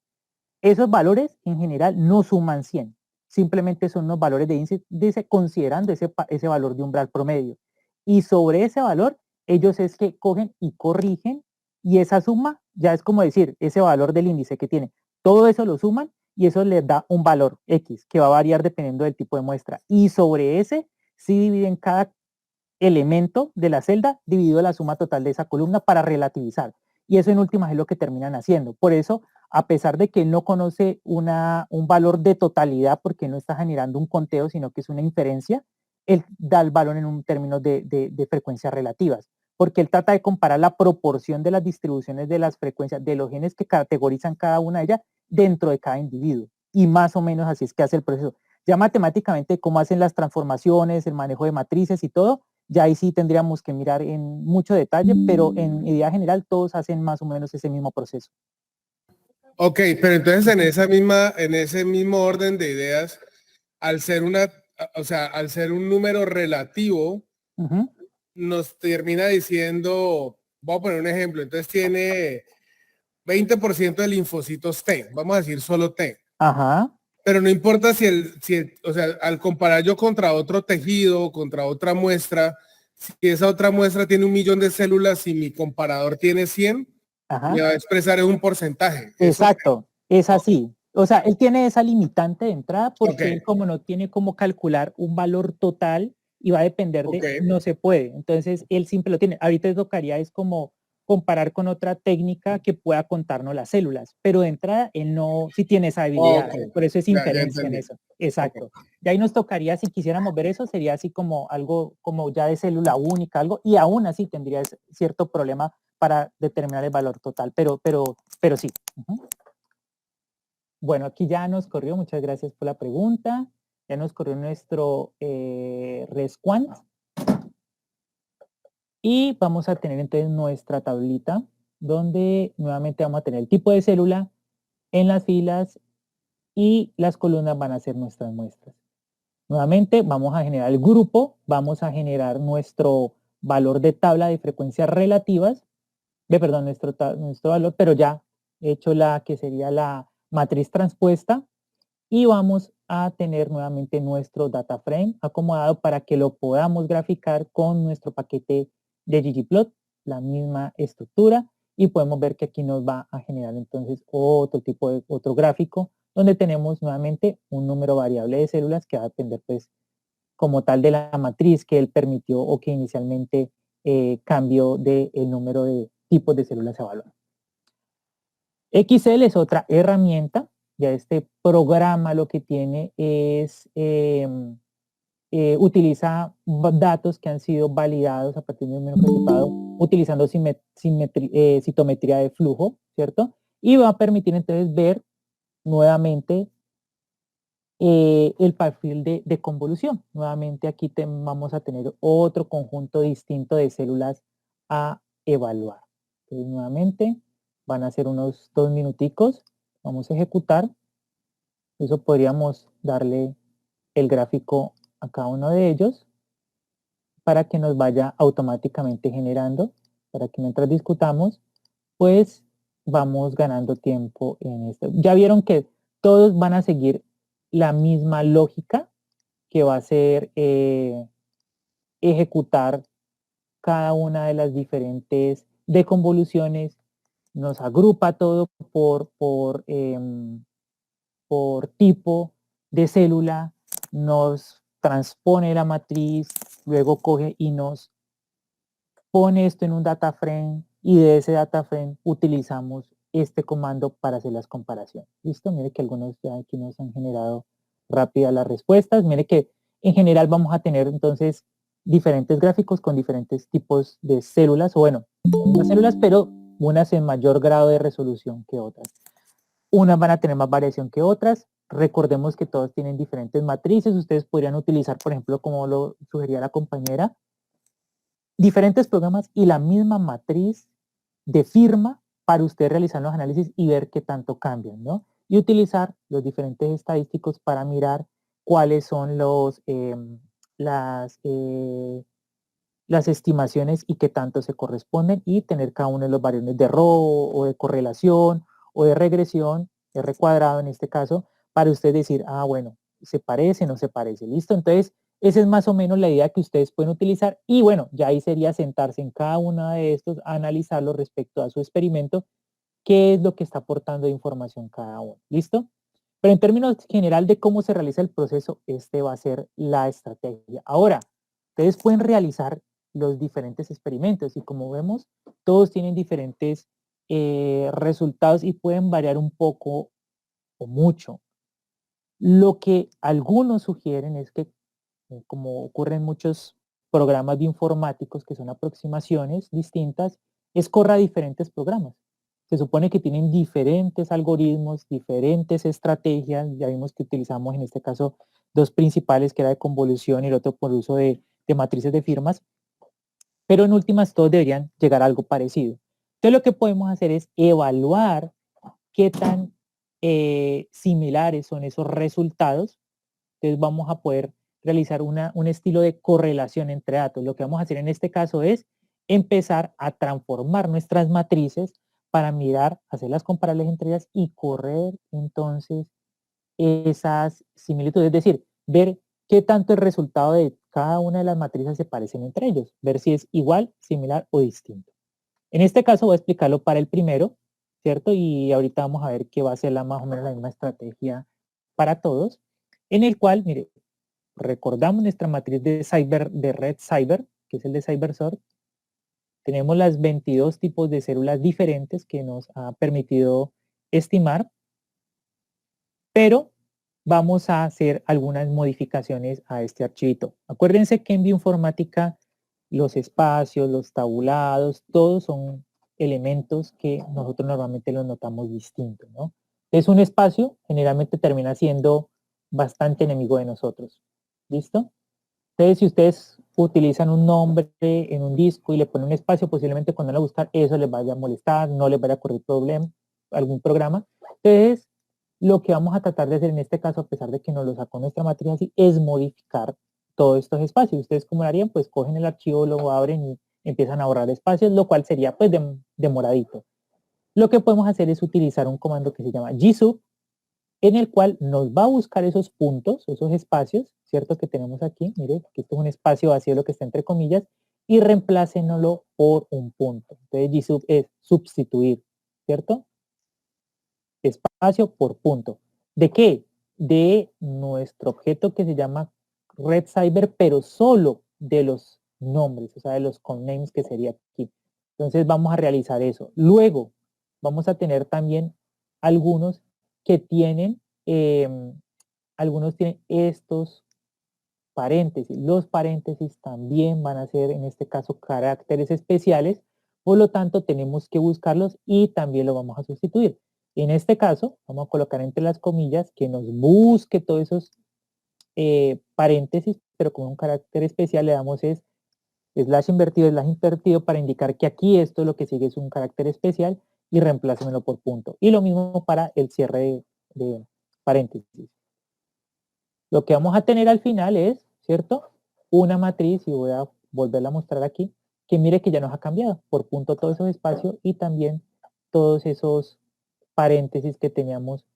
Esos valores, en general, no suman 100. Simplemente son unos valores de índice considerando ese valor de umbral promedio. Y sobre ese valor, ellos es que cogen y corrigen, y esa suma ya es como decir, ese valor del índice que tiene, todo eso lo suman y eso les da un valor X que va a variar dependiendo del tipo de muestra. Y sobre ese, sí dividen cada elemento de la celda dividido la suma total de esa columna para relativizar. Y eso en últimas es lo que terminan haciendo. Por eso, a pesar de que él no conoce un valor de totalidad, porque no está generando un conteo, sino que es una inferencia, él da el valor en un término de frecuencias relativas, porque él trata de comparar la proporción de las distribuciones de las frecuencias de los genes que categorizan cada una de ellas dentro de cada individuo. Y más o menos así es que hace el proceso. Ya matemáticamente, cómo hacen las transformaciones, el manejo de matrices y todo, ya ahí sí tendríamos que mirar en mucho detalle, pero en idea general todos hacen más o menos ese mismo proceso. Ok, pero entonces en ese mismo orden de ideas, al ser o sea, al ser un número relativo, Ujú. nos termina diciendo, voy a poner un ejemplo, entonces tiene 20% de linfocitos T, vamos a decir solo T. Ajá, Pero no importa o sea, al comparar yo contra otro tejido, contra otra muestra, si esa otra muestra tiene 1 millón de células y mi comparador tiene 100, me ajá, va a expresar en un porcentaje. Eso, exacto, es así. O sea, él tiene esa limitante de entrada ok. porque él como no tiene cómo calcular un valor total, y va a depender de, Ok. no se puede. Entonces, él siempre lo tiene. Ahorita te tocaría es como comparar con otra técnica que pueda contarnos las células, pero de entrada él no, sí tiene esa habilidad, Ok. por eso es Ya inferencia en entendí. eso. Ok. Exacto. Y ahí nos tocaría, si quisiéramos ver eso, sería así como algo como ya de célula única, algo, y aún así tendría cierto problema para determinar el valor total, pero sí. Bueno, aquí ya nos corrió, muchas gracias por la pregunta. Ya nos corrió nuestro ResQuant. Y vamos a tener entonces nuestra tablita, donde nuevamente vamos a tener el tipo de célula en las filas y las columnas van a ser nuestras muestras. Nuevamente vamos a generar el grupo, vamos a generar nuestro valor de tabla de frecuencias relativas, perdón, nuestro valor, pero ya he hecho la que sería la matriz transpuesta y vamos a tener nuevamente nuestro data frame acomodado para que lo podamos graficar con nuestro paquete de ggplot, la misma estructura, y podemos ver que aquí nos va a generar entonces otro gráfico donde tenemos nuevamente un número variable de células que va a depender pues como tal de la matriz que él permitió o que inicialmente cambió del número de tipos de células evaluadas. Excel es otra herramienta, ya este programa lo que tiene es, utiliza datos que han sido validados a partir de un resultado utilizando citometría de flujo, ¿cierto? Y va a permitir entonces ver nuevamente el perfil de convolución. Nuevamente aquí vamos a tener otro conjunto distinto de células a evaluar. Entonces nuevamente van a ser unos 2 minuticos. Vamos a ejecutar. Eso podríamos darle el gráfico a cada uno de ellos para que nos vaya automáticamente generando, para que mientras discutamos, pues vamos ganando tiempo en esto. Ya vieron que todos van a seguir la misma lógica, que va a ser ejecutar cada una de las diferentes deconvoluciones, nos agrupa todo por tipo de célula, nos transpone la matriz, luego coge y nos pone esto en un data frame y de ese data frame utilizamos este comando para hacer las comparaciones. ¿Listo? Mire que algunos ya aquí nos han generado rápidas las respuestas. Mire que en general vamos a tener entonces diferentes gráficos con diferentes tipos de células, o bueno, unas células, pero unas en mayor grado de resolución que otras. Unas van a tener más variación que otras. Recordemos que todos tienen diferentes matrices. Ustedes podrían utilizar, por ejemplo, como lo sugería la compañera, diferentes programas y la misma matriz de firma para usted realizar los análisis y ver qué tanto cambian, ¿no? Y utilizar los diferentes estadísticos para mirar cuáles son las estimaciones y qué tanto se corresponden y tener cada uno de los valores de RO o de correlación o de regresión, R cuadrado en este caso, para usted decir, ah, bueno, se parece, no se parece, ¿listo? Entonces, esa es más o menos la idea que ustedes pueden utilizar y bueno, ya ahí sería sentarse en cada uno de estos, analizarlo respecto a su experimento, qué es lo que está aportando de información cada uno, ¿listo? Pero en términos general de cómo se realiza el proceso, este va a ser la estrategia. Ahora, ustedes pueden realizar los diferentes experimentos y como vemos, todos tienen diferentes resultados y pueden variar un poco o mucho. Lo que algunos sugieren es que, como ocurre en muchos programas de informáticos que son aproximaciones distintas, es corra diferentes programas. Se supone que tienen diferentes algoritmos, diferentes estrategias. Ya vimos que utilizamos en este caso dos principales, que era de convolución y el otro por uso de matrices de firmas, pero en últimas todos deberían llegar a algo parecido. Entonces lo que podemos hacer es evaluar qué tan similares son esos resultados. Entonces vamos a poder realizar un estilo de correlación entre datos. Lo que vamos a hacer en este caso es empezar a transformar nuestras matrices para mirar, hacerlas comparables entre ellas y correr entonces esas similitudes, es decir, ver qué tanto el resultado de cada una de las matrices se parecen entre ellos, ver si es igual, similar o distinto. En este caso voy a explicarlo para el primero, ¿cierto? Y ahorita vamos a ver qué va a ser más o menos la misma estrategia para todos, en el cual, mire, recordamos nuestra matriz de red cyber, que es el de CyberSort, tenemos las 22 tipos de células diferentes que nos ha permitido estimar, pero vamos a hacer algunas modificaciones a este archivito. Acuérdense que en bioinformática los espacios, los tabulados, todos son elementos que nosotros normalmente los notamos distintos, ¿no? Es un espacio, generalmente termina siendo bastante enemigo de nosotros. ¿Listo? Entonces, si ustedes utilizan un nombre en un disco y le ponen un espacio, posiblemente cuando van a buscar eso les vaya a molestar, no les vaya a ocurrir problema, algún programa. Entonces, lo que vamos a tratar de hacer en este caso, a pesar de que nos lo sacó nuestra matriz así, es modificar todos estos espacios. ¿Ustedes cómo lo harían? Pues cogen el archivo, lo abren y empiezan a ahorrar espacios, lo cual sería pues demoradito. Lo que podemos hacer es utilizar un comando que se llama gsub, en el cual nos va a buscar esos puntos, esos espacios, ¿cierto? Que tenemos aquí, mire, que esto es un espacio vacío, lo que está entre comillas, y reemplácenoslo por un punto. Entonces, gsub es sustituir, ¿cierto? Espacio por punto. ¿De qué? De nuestro objeto que se llama red cyber, pero solo de los nombres, o sea, de los connames que sería aquí. Entonces, vamos a realizar eso. Luego, vamos a tener también algunos que tienen, algunos tienen estos paréntesis. Los paréntesis también van a ser, en este caso, caracteres especiales. Por lo tanto, tenemos que buscarlos y también lo vamos a sustituir. En este caso, vamos a colocar entre las comillas que nos busque todos esos paréntesis, pero con un carácter especial le damos es slash invertido para indicar que aquí esto lo que sigue es un carácter especial y reemplácemelo por punto. Y lo mismo para el cierre de paréntesis. Lo que vamos a tener al final es, ¿cierto? Una matriz, y voy a volverla a mostrar aquí, que mire que ya nos ha cambiado por punto todos esos espacios y también todos esos paréntesis que teníamos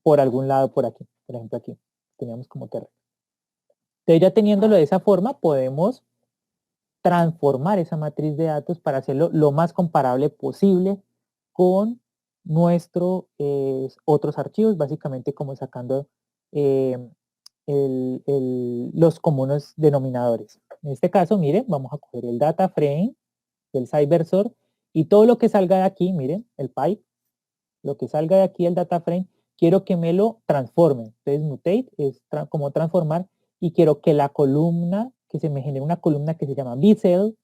por algún lado por aquí. Por ejemplo, aquí teníamos como terreno. Entonces, ya teniéndolo de esa forma, podemos transformar esa matriz de datos para hacerlo lo más comparable posible con nuestros otros archivos, básicamente como sacando los comunes denominadores. En este caso, miren, vamos a coger el data frame del CyberSort y todo lo que salga de aquí, miren, el pipe, lo que salga de aquí, el data frame, quiero que me lo transforme. Entonces, mutate es como transformar y quiero que la columna, que se me genere una columna que se llama bcell,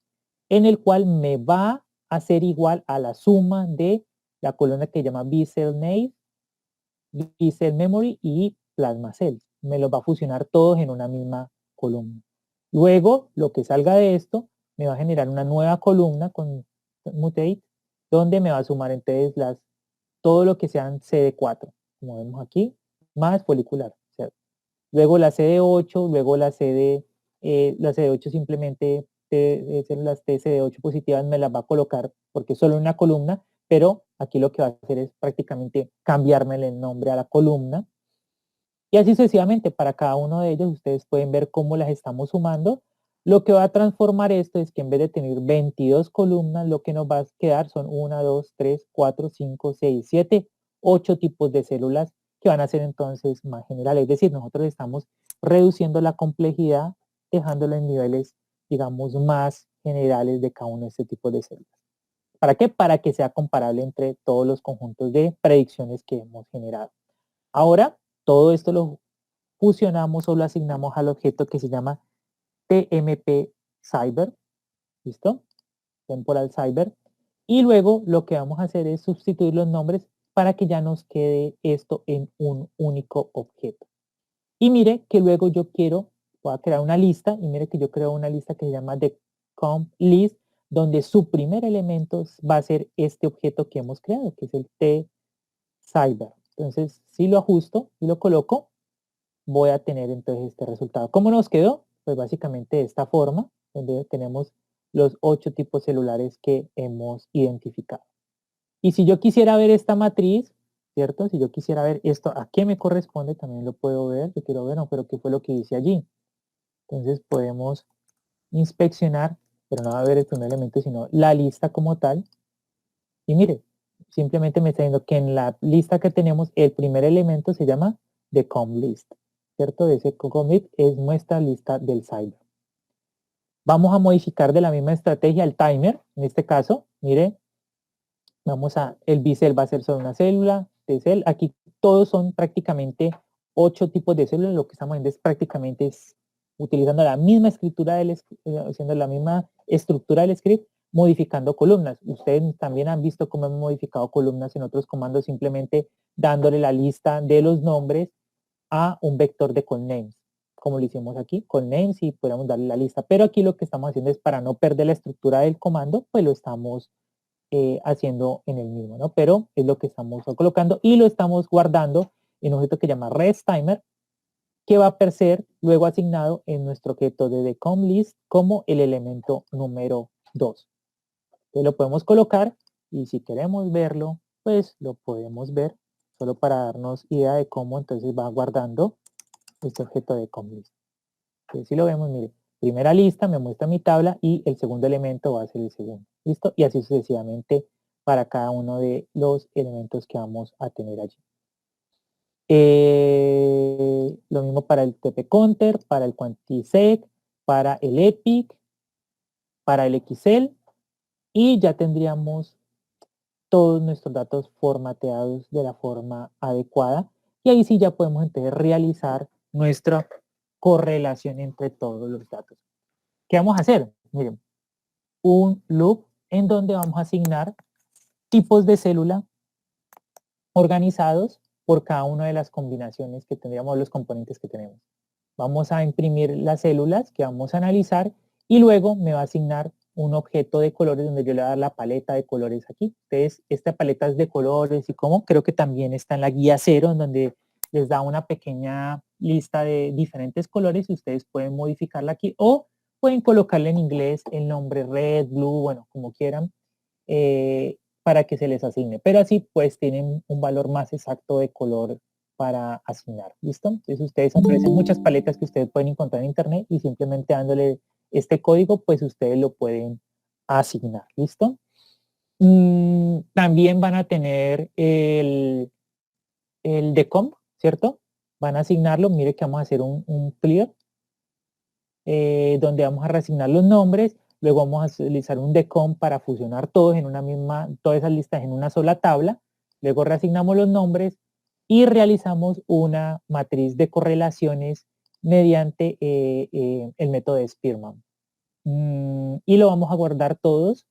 en el cual me va a ser igual a la suma de la columna que se llama bcell name, bcell memory y plasma cell. Me los va a fusionar todos en una misma columna. Luego, lo que salga de esto, me va a generar una nueva columna con mutate, donde me va a sumar entonces todo lo que sean CD4, como vemos aquí, más folicular. ¿Cierto? Luego la CD8, luego la CD8 simplemente las TCD8 positivas me las va a colocar porque es solo una columna, pero aquí lo que va a hacer es prácticamente cambiarme el nombre a la columna. Y así sucesivamente, para cada uno de ellos ustedes pueden ver cómo las estamos sumando. Lo que va a transformar esto es que en vez de tener 22 columnas, lo que nos va a quedar son 1, 2, 3, 4, 5, 6, 7, 8 tipos de células que van a ser entonces más generales. Es decir, nosotros estamos reduciendo la complejidad, dejándolo en niveles, digamos, más generales de cada uno de este tipo de células. ¿Para qué? Para que sea comparable entre todos los conjuntos de predicciones que hemos generado. Ahora, todo esto lo fusionamos o lo asignamos al objeto que se llama TMP Cyber, ¿listo? Temporal Cyber. Y luego lo que vamos a hacer es sustituir los nombres para que ya nos quede esto en un único objeto. Y mire que luego yo voy a crear una lista, y mire que yo creo una lista que se llama the comp list, donde su primer elemento va a ser este objeto que hemos creado, que es el T-Cyber. Entonces, si lo ajusto y lo coloco, voy a tener entonces este resultado. ¿Cómo nos quedó? Pues básicamente de esta forma, donde tenemos los 8 tipos celulares que hemos identificado. Y si yo quisiera ver esta matriz, ¿cierto? Si yo quisiera ver esto, ¿a qué me corresponde? También lo puedo ver. Yo quiero ver, no, pero ¿qué fue lo que hice allí? Entonces podemos inspeccionar, pero no va a ver el primer elemento, sino la lista como tal. Y mire, simplemente me está diciendo que en la lista que tenemos, el primer elemento se llama the com list. ¿cierto? De ese commit es nuestra lista del cyber. Vamos a modificar de la misma estrategia el timer, en este caso, mire, el bicel va a ser solo una célula, T-cell, aquí todos son prácticamente 8 tipos de células, lo que estamos viendo es prácticamente utilizando la misma escritura, haciendo la misma estructura del script, modificando columnas. Ustedes también han visto cómo hemos modificado columnas en otros comandos, simplemente dándole la lista de los nombres a un vector de callnames, como lo hicimos aquí, callnames, y podemos darle la lista. Pero aquí lo que estamos haciendo es, para no perder la estructura del comando, pues lo estamos haciendo en el mismo, ¿no? Pero es lo que estamos colocando y lo estamos guardando en un objeto que se llama ResTimer, que va a ser luego asignado en nuestro objeto de TheComList como el elemento número 2. Entonces lo podemos colocar y si queremos verlo, pues lo podemos ver, solo para darnos idea de cómo entonces va guardando este objeto de TheComList. Entonces si lo vemos, mire, primera lista me muestra mi tabla y el segundo elemento va a ser el segundo. ¿Listo? Y así sucesivamente para cada uno de los elementos que vamos a tener allí. Lo mismo para el TP-Counter, para el Quantisec, para el EPIC, para el XL, y ya tendríamos todos nuestros datos formateados de la forma adecuada. Y ahí sí ya podemos entonces realizar nuestra correlación entre todos los datos. ¿Qué vamos a hacer? Miren, un loop en donde vamos a asignar tipos de célula organizados por cada una de las combinaciones que tendríamos, los componentes que tenemos. Vamos a imprimir las células que vamos a analizar y luego me va a asignar un objeto de colores donde yo le voy a dar la paleta de colores aquí. Entonces, esta paleta es de colores y como creo que también está en la guía 0, en donde les da una pequeña lista de diferentes colores y ustedes pueden modificarla aquí o pueden colocarle en inglés el nombre red, blue, bueno, como quieran, para que se les asigne. Pero así pues tienen un valor más exacto de color para asignar, ¿listo? Entonces ustedes ofrecen muchas paletas que ustedes pueden encontrar en internet y simplemente dándole este código, pues ustedes lo pueden asignar, ¿listo? También van a tener el decomp, ¿cierto? Van a asignarlo, mire que vamos a hacer un clear, donde vamos a reasignar los nombres, luego vamos a utilizar un decomp para fusionar todos en una misma, todas esas listas en una sola tabla, luego reasignamos los nombres y realizamos una matriz de correlaciones mediante el método de Spearman. Y lo vamos a guardar todos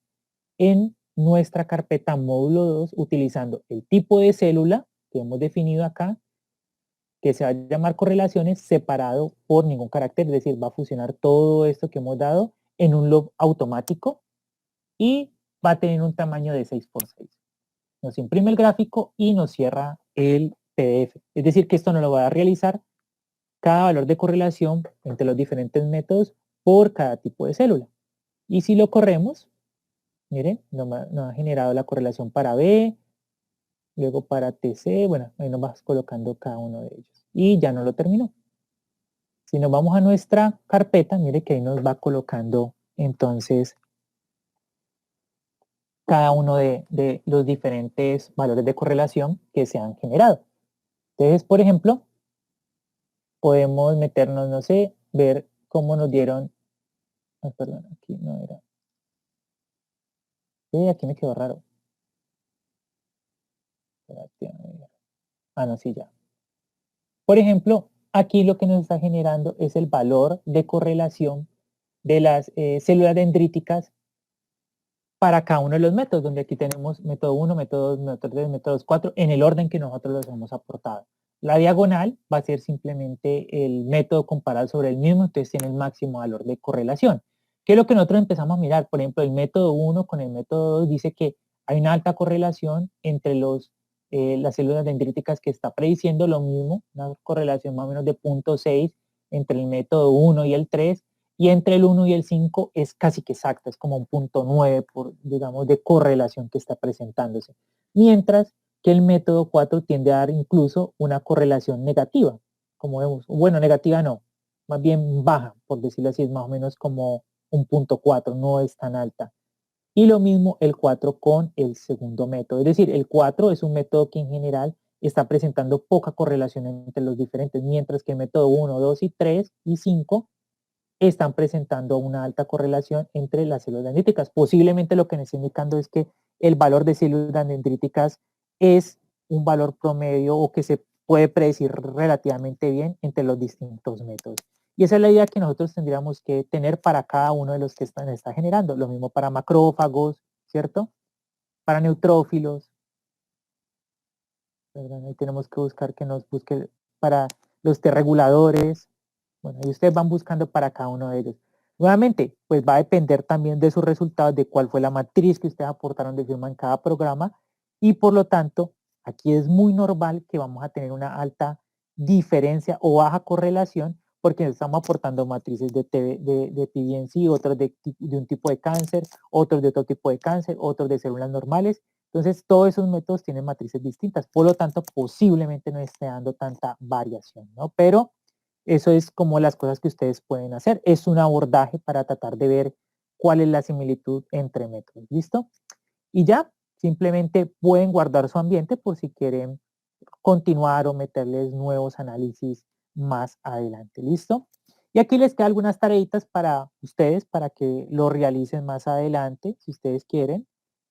en nuestra carpeta módulo 2 utilizando el tipo de célula que hemos definido acá, que se va a llamar correlaciones separado por ningún carácter, es decir, va a fusionar todo esto que hemos dado en un loop automático y va a tener un tamaño de 6x6. Nos imprime el gráfico y nos cierra el PDF. Es decir, que esto nos lo va a realizar cada valor de correlación entre los diferentes métodos por cada tipo de célula. Y si lo corremos, miren, nos ha generado la correlación para B, luego para TC, bueno, ahí nos vas colocando cada uno de ellos. Y ya no lo terminó. Si nos vamos a nuestra carpeta, mire que ahí nos va colocando entonces cada uno de los diferentes valores de correlación que se han generado. Entonces, por ejemplo, podemos meternos, no sé, ver cómo nos dieron, perdón, aquí no era, aquí me quedó raro. Ah, no, sí, ya. Por ejemplo, aquí lo que nos está generando es el valor de correlación de las células dendríticas para cada uno de los métodos, donde aquí tenemos método 1, método 2, método 3, método 4, en el orden que nosotros los hemos aportado. La diagonal va a ser simplemente el método comparado sobre el mismo, entonces tiene el máximo valor de correlación. ¿Qué es lo que nosotros empezamos a mirar? Por ejemplo, el método 1 con el método 2 dice que hay una alta correlación entre las células dendríticas que está prediciendo lo mismo, una correlación más o menos de 0.6 entre el método 1 y el 3, y entre el 1 y el 5 es casi que exacta, es como un 0.9 por, digamos, de correlación que está presentándose. Mientras que el método 4 tiende a dar incluso una correlación negativa, como vemos, bueno, negativa no, más bien baja, por decirlo así, es más o menos como un 0.4, no es tan alta. Y lo mismo el 4 con el segundo método, es decir, el 4 es un método que en general está presentando poca correlación entre los diferentes, mientras que el método 1, 2 y 3 y 5 están presentando una alta correlación entre las células dendríticas. Posiblemente lo que nos está indicando es que el valor de células dendríticas es un valor promedio o que se puede predecir relativamente bien entre los distintos métodos. Y esa es la idea que nosotros tendríamos que tener para cada uno de los que está generando. Lo mismo para macrófagos, ¿cierto? Para neutrófilos. Perdón, ahí tenemos que buscar que nos busque para los T reguladores. Bueno, y ustedes van buscando para cada uno de ellos. Nuevamente, pues va a depender también de sus resultados, de cuál fue la matriz que ustedes aportaron de firma en cada programa, y por lo tanto, aquí es muy normal que vamos a tener una alta diferencia o baja correlación, porque estamos aportando matrices de PBNC, otros de un tipo de cáncer, otros de otro tipo de cáncer, otros de células normales. Entonces, todos esos métodos tienen matrices distintas, por lo tanto, posiblemente no esté dando tanta variación, ¿no? Pero eso es como las cosas que ustedes pueden hacer. Es un abordaje para tratar de ver cuál es la similitud entre métodos. ¿Listo? Y ya, simplemente pueden guardar su ambiente por si quieren continuar o meterles nuevos análisis más adelante. ¿Listo? Y aquí les quedan algunas tareitas para ustedes, para que lo realicen más adelante, si ustedes quieren.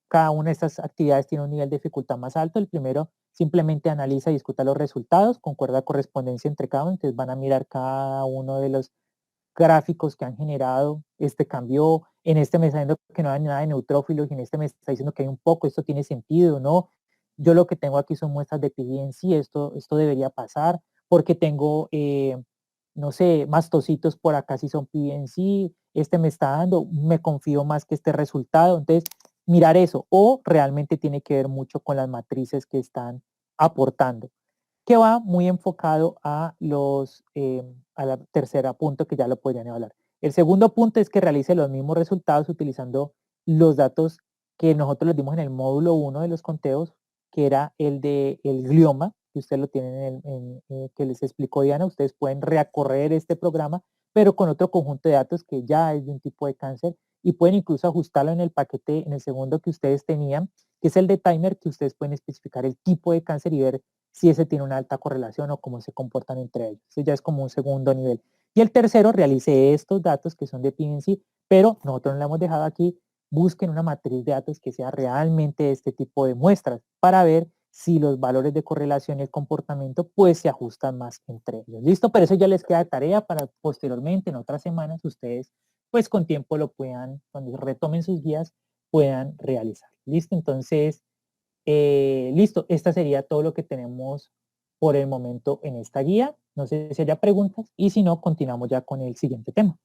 Cada una de estas actividades tiene un nivel de dificultad más alto. El primero simplemente analiza y discuta los resultados, concuerda correspondencia entre cada uno, entonces van a mirar cada uno de los gráficos que han generado, este cambió, en este me está diciendo que no hay nada de neutrófilos y en este me está diciendo que hay un poco, esto tiene sentido, ¿no? Yo lo que tengo aquí son muestras de PBNC, esto debería pasar, porque tengo, no sé, mastocitos por acá si son PBNC, este me está dando, me confío más que este resultado, entonces mirar eso, o realmente tiene que ver mucho con las matrices que están aportando, que va muy enfocado a a la tercera punto que ya lo podrían evaluar. El segundo punto es que realice los mismos resultados utilizando los datos que nosotros les dimos en el módulo 1 de los conteos, que era el de el glioma, que ustedes lo tienen que les explicó Diana. Ustedes pueden recorrer este programa, pero con otro conjunto de datos que ya es de un tipo de cáncer, y pueden incluso ajustarlo en el paquete, en el segundo que ustedes tenían, que es el de timer, que ustedes pueden especificar el tipo de cáncer y ver si ese tiene una alta correlación o cómo se comportan entre ellos. Eso ya es como un segundo nivel. Y el tercero, realice estos datos que son de PNC, pero nosotros no le hemos dejado aquí, busquen una matriz de datos que sea realmente este tipo de muestras para ver si los valores de correlación y el comportamiento pues se ajustan más entre ellos. ¿Listo? Pero eso ya les queda tarea para posteriormente, en otras semanas, ustedes pues con tiempo lo puedan, cuando retomen sus guías, puedan realizar. ¿Listo? Entonces, listo, esta sería todo lo que tenemos por el momento en esta guía. No sé si haya preguntas y si no, continuamos ya con el siguiente tema.